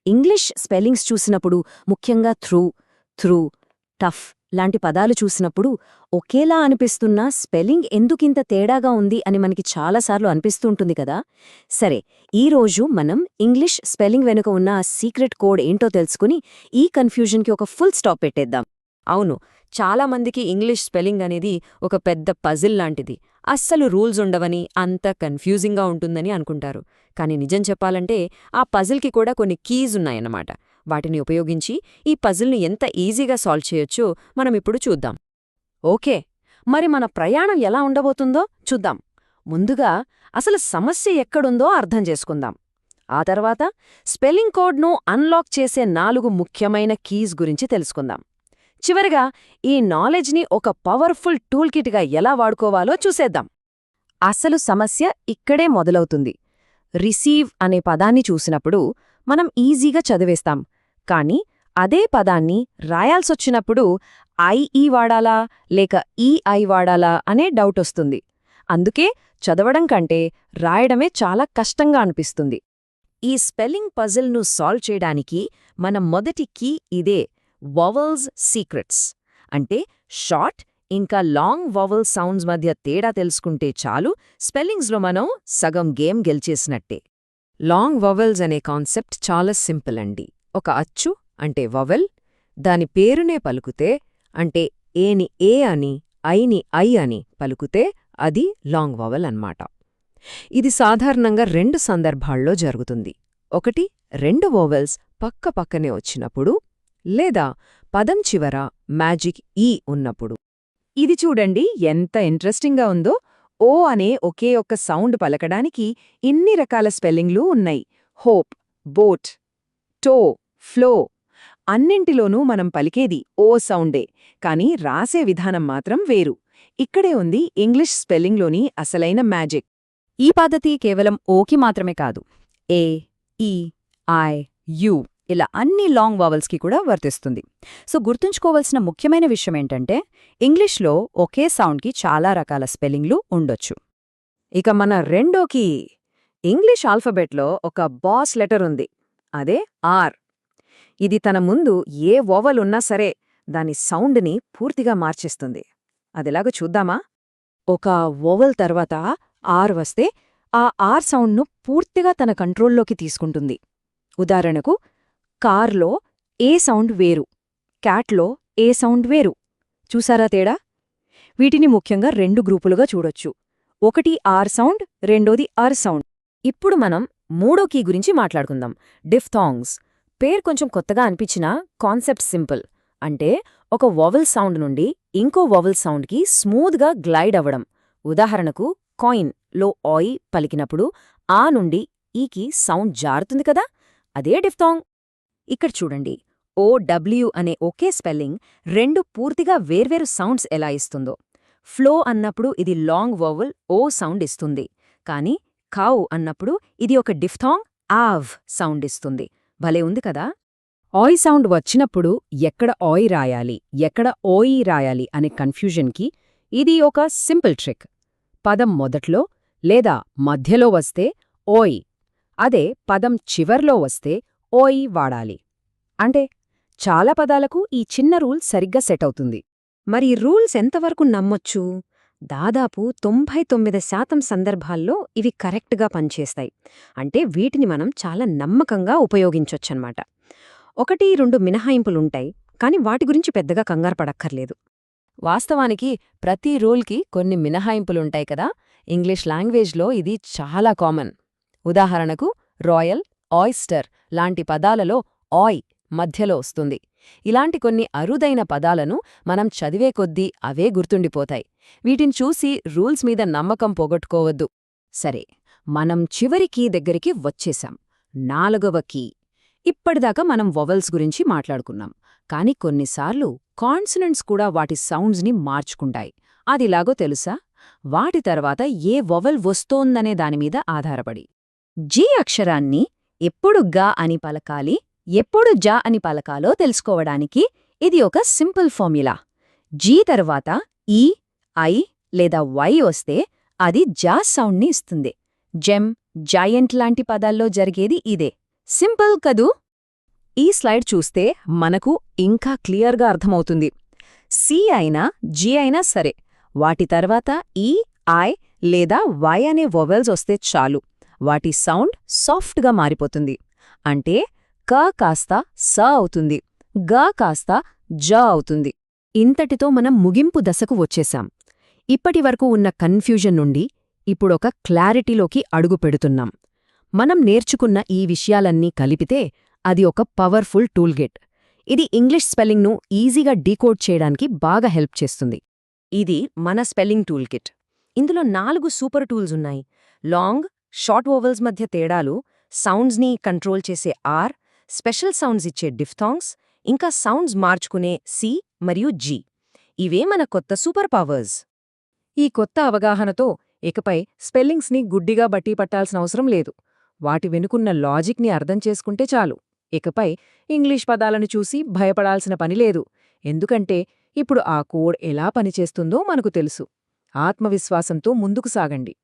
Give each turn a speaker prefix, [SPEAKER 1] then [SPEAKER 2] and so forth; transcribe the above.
[SPEAKER 1] English spellings చూసినప్పుడు, ముఖ్యంగా through, tough లాంటి పదాలు చూసినప్పుడు ఒకేలా అనిపిస్తున్నా స్పెల్లింగ్ ఎందుకింత తేడాగా ఉంది అని మనకి చాలాసార్లు అనిపిస్తూ ఉంటుంది కదా. సరే, ఈరోజు మనం ఇంగ్లీష్ స్పెల్లింగ్ వెనుక ఉన్న ఆ సీక్రెట్ కోడ్ ఏంటో తెలుసుకుని ఈ కన్ఫ్యూజన్కి ఒక ఫుల్ స్టాప్ పెట్టేద్దాం. అవును, చాలామందికి ఇంగ్లీష్ స్పెల్లింగ్ అనేది ఒక పెద్ద పజిల్ లాంటిది. అస్సలు రూల్స్ ఉండవని, అంత కన్ఫ్యూజింగ్గా ఉంటుందని అనుకుంటారు. కానీ నిజం చెప్పాలంటే ఆ పజిల్కి కూడా కొన్ని కీస్ ఉన్నాయన్నమాట. వాటిని ఉపయోగించి ఈ పజిల్ని ఎంత ఈజీగా సాల్వ్ చేయొచ్చో మనమిప్పుడు చూద్దాం. ఓకే, మరి మన ప్రయాణం ఎలా ఉండబోతుందో చూద్దాం. ముందుగా అసలు సమస్య ఎక్కడుందో అర్థం చేసుకుందాం. ఆ తర్వాత స్పెల్లింగ్ కోడ్ను అన్లాక్ చేసే 4 ముఖ్యమైన కీస్ గురించి తెలుసుకుందాం. చివరగా ఈ నాలెడ్జ్ని ఒక పవర్ఫుల్ టూల్ కిట్గా ఎలా వాడుకోవాలో చూసేద్దాం. అసలు సమస్య ఇక్కడే మొదలవుతుంది. రిసీవ్ అనే పదాన్ని చూసినప్పుడు మనం ఈజీగా చదివేస్తాం. కానీ అదే పదాన్ని రాయాల్సొచ్చినప్పుడు ఐఈ వాడాలా లేక ఈఐ వాడాలా అనే డౌటొస్తుంది. అందుకే చదవడం కంటే రాయడమే చాలా కష్టంగా అనిపిస్తుంది. ఈ స్పెల్లింగ్ పజిల్ను సాల్వ్ చేయడానికి మన మొదటి కీ ఇదే, వవల్స్ సీక్రెట్స్. అంటే షార్ట్ ఇంకా లాంగ్ వవల్ సౌండ్స్ మధ్య తేడా తెలుసుకుంటే చాలు, స్పెల్లింగ్స్లో మనం సగం గేమ్ గెలిచేసినట్టే. లాంగ్ వవల్స్ అనే కాన్సెప్ట్ చాలా సింపుల్ అండి. ఒక అచ్చు అంటే వవల్, దాని పేరునే పలుకుతే, అంటే ఏని ఏ అని, ఐని ఐ అని పలుకుతే అది లాంగ్ వవల్ అన్నమాట. ఇది సాధారణంగా 2 సందర్భాల్లో జరుగుతుంది. ఒకటి, 2 వోవెల్స్ పక్క పక్కనే వచ్చినప్పుడు, లేదా పదం చివర మ్యాజిక్ ఈ ఉన్నప్పుడు. ఇది చూడండి ఎంత ఇంట్రెస్టింగ్గా ఉందో. ఓ అనే ఒకే ఒక్క సౌండ్ పలకడానికి ఇన్ని రకాల స్పెల్లింగ్లు ఉన్నాయి. హోప్, బోట్, టో, ఫ్లో అన్నింటిలోనూ మనం పలికేది ఓ సౌండే, కానీ రాసే విధానం మాత్రం వేరు. ఇక్కడే ఉంది ఇంగ్లీష్ స్పెల్లింగ్లోని అసలైన మ్యాజిక్. ఈ పద్ధతి కేవలం ఓకి మాత్రమే కాదు, ఏ, ఈ, ఐ, యు ఇలా అన్ని లాంగ్ వావల్స్కి కూడా వర్తిస్తుంది. సో గుర్తుంచుకోవాల్సిన ముఖ్యమైన విషయమేంటంటే, ఇంగ్లీష్లో ఒకే సౌండ్కి చాలా రకాల స్పెల్లింగ్లు ఉండొచ్చు. ఇక మన రెండోకి, ఇంగ్లీష్ ఆల్ఫబెట్లో ఒక బాస్ లెటర్ ఉంది, అదే ఆర్. ఇది తన ముందు ఏ వోవల్ ఉన్నా సరే దాని సౌండ్ని పూర్తిగా మార్చేస్తుంది. అదెలాగో చూద్దామా? ఒక వోవల్ తర్వాత ఆర్ వస్తే ఆ ఆర్ సౌండ్ను పూర్తిగా తన కంట్రోల్లోకి తీసుకుంటుంది. ఉదాహరణకు, కార్లో ఏ సౌండ్ వేరు, క్యాట్లో ఏ సౌండ్ వేరు. చూసారా తేడా? వీటిని ముఖ్యంగా 2 గ్రూపులుగా చూడొచ్చు. ఒకటి ఆర్ సౌండ్, రెండోది ఆర్ సౌండ్. ఇప్పుడు మనం మూడో కీ గురించి మాట్లాడుకుందాం, డిఫ్థాంగ్స్. పేరు కొంచెం కొత్తగా అనిపించినా కాన్సెప్ట్ సింపుల్. అంటే ఒక వోవెల్ సౌండ్ నుండి ఇంకో వోవెల్ సౌండ్కి స్మూత్గా గ్లైడ్ అవ్వడం. ఉదాహరణకు, కాయిన్ లో ఆయి పలికినప్పుడు ఆ నుండి ఈకి సౌండ్ జారుతుంది కదా, అదే డిఫ్థాంగ్. ఇక్కడ చూడండి, ఓ డబ్ల్యూ అనే ఒకే స్పెల్లింగ్ 2 పూర్తిగా వేర్వేరు సౌండ్స్ ఎలా ఇస్తుందో. ఫ్లో అన్నప్పుడు ఇది లాంగ్ వోవెల్ ఓ సౌండ్ ఇస్తుంది, కానీ ఖౌ అన్నప్పుడు ఇది ఒక డిఫ్థాంగ్ ఆవ్ సౌండ్ ఇస్తుంది. భలే ఉంది కదా. ఆయ్ సౌండ్ వచ్చినప్పుడు ఎక్కడ ఆయ్ రాయాలి, ఎక్కడ ఓయి రాయాలి అనే కన్ఫ్యూజన్కి ఇది ఒక సింపుల్ ట్రిక్. పదం మొదట్లో లేదా మధ్యలో వస్తే ఓయ్, అదే పదం చివర్లో వస్తే ఓయి వాడాలి. అంటే చాలా పదాలకు ఈ చిన్న రూల్ సరిగ్గా సెట్ అవుతుంది. మరి ఈ రూల్స్ ఎంతవరకు నమ్మొచ్చు? దాదాపు 99% సందర్భాల్లో ఇవి కరెక్ట్గా పనిచేస్తాయి. అంటే వీటిని మనం చాలా నమ్మకంగా ఉపయోగించొచ్చన్నమాట. 1-2 మినహాయింపులుంటాయి, కానీ వాటి గురించి పెద్దగా కంగారు పడక్కర్లేదు. వాస్తవానికి ప్రతి రూల్కి కొన్ని మినహాయింపులుంటాయి కదా. ఇంగ్లీష్ లాంగ్వేజ్లో ఇది చాలా కామన్. ఉదాహరణకు, రాయల్, ఆయిస్టర్ లాంటి పదాలలో ఆయ్ మధ్యలో వస్తుంది. ఇలాంటి కొన్ని అరుదైన పదాలను మనం చదివే కొద్దీ అవే గుర్తుండిపోతాయి. వీటిని చూసి రూల్స్ మీద నమ్మకం పోగొట్టుకోవద్దు. సరే, మనం చివరి కీ దగ్గరికి వచ్చేశాం, 4వ కీ. ఇప్పటిదాకా మనం వొవెల్స్ గురించి మాట్లాడుకున్నాం, కానీ కొన్నిసార్లు కాన్సనెంట్స్ కూడా వాటి సౌండ్స్ని మార్చుకుంటాయి. అదిలాగో తెలుసా? వాటి తర్వాత ఏ వొవెల్ వస్తోందనే దానిమీద ఆధారపడి. జీ అక్షరాన్ని ఎప్పుడు గా అని పలకాలి, ఎప్పుడు జా అని పలకాలో తెలుసుకోవడానికి ఇది ఒక సింపుల్ ఫార్ములా. జీ తర్వాత ఈ, ఐ లేదా వై వస్తే అది జా సౌండ్ని ఇస్తుంది. జెమ్, జాయంట్ లాంటి పదాల్లో జరిగేది ఇదే. సింపుల్ కదూ?
[SPEAKER 2] ఈ స్లైడ్ చూస్తే మనకు ఇంకా క్లియర్గా అర్థమవుతుంది. సి అయినా జి అయినా సరే, వాటి తర్వాత ఈ, ఐ లేదా వై అనే వొవెల్స్ వస్తే చాలు, వాటి సౌండ్ సాఫ్ట్గా మారిపోతుంది. అంటే క కాస్త స అవుతుంది, గ కాస్త జ అవుతుంది.
[SPEAKER 1] ఇంతటితో మనం ముగింపు దశకు వచ్చేశాం. ఇప్పటివరకు ఉన్న కన్ఫ్యూజన్ నుండి ఇప్పుడొక క్లారిటీలోకి అడుగు పెడుతున్నాం. మనం నేర్చుకున్న ఈ విషయాలన్నీ కలిపితే అది ఒక పవర్ఫుల్ టూల్గెట్. ఇది ఇంగ్లీష్ స్పెల్లింగ్ను ఈజీగా డీకోడ్ చేయడానికి బాగా హెల్ప్ చేస్తుంది. ఇది మన స్పెల్లింగ్ టూల్కిట్. ఇందులో 4 సూపర్ టూల్స్ ఉన్నాయి. లాంగ్, షార్ట్ వోవెల్స్ మధ్య తేడాలు, సౌండ్స్ని కంట్రోల్ చేసే ఆర్, స్పెషల్ సౌండ్స్ ఇచ్చే డిఫ్థాంగ్స్, ఇంకా సౌండ్స్ మార్చుకునే సి మరియు జి. ఇవే మన కొత్త సూపర్ పవర్స్.
[SPEAKER 2] ఈ కొత్త అవగాహనతో ఇకపై స్పెల్లింగ్స్ని గుడ్డిగా బట్టి పట్టాల్సిన అవసరం లేదు. వాటి వెనుకున్న లాజిక్ని అర్థం చేసుకుంటే చాలు. ఇకపై ఇంగ్లీష్ పదాలను చూసి భయపడాల్సిన పనిలేదు. ఎందుకంటే ఇప్పుడు ఆ కోడ్ ఎలా పనిచేస్తుందో మనకు తెలుసు. ఆత్మవిశ్వాసంతో ముందుకు సాగండి.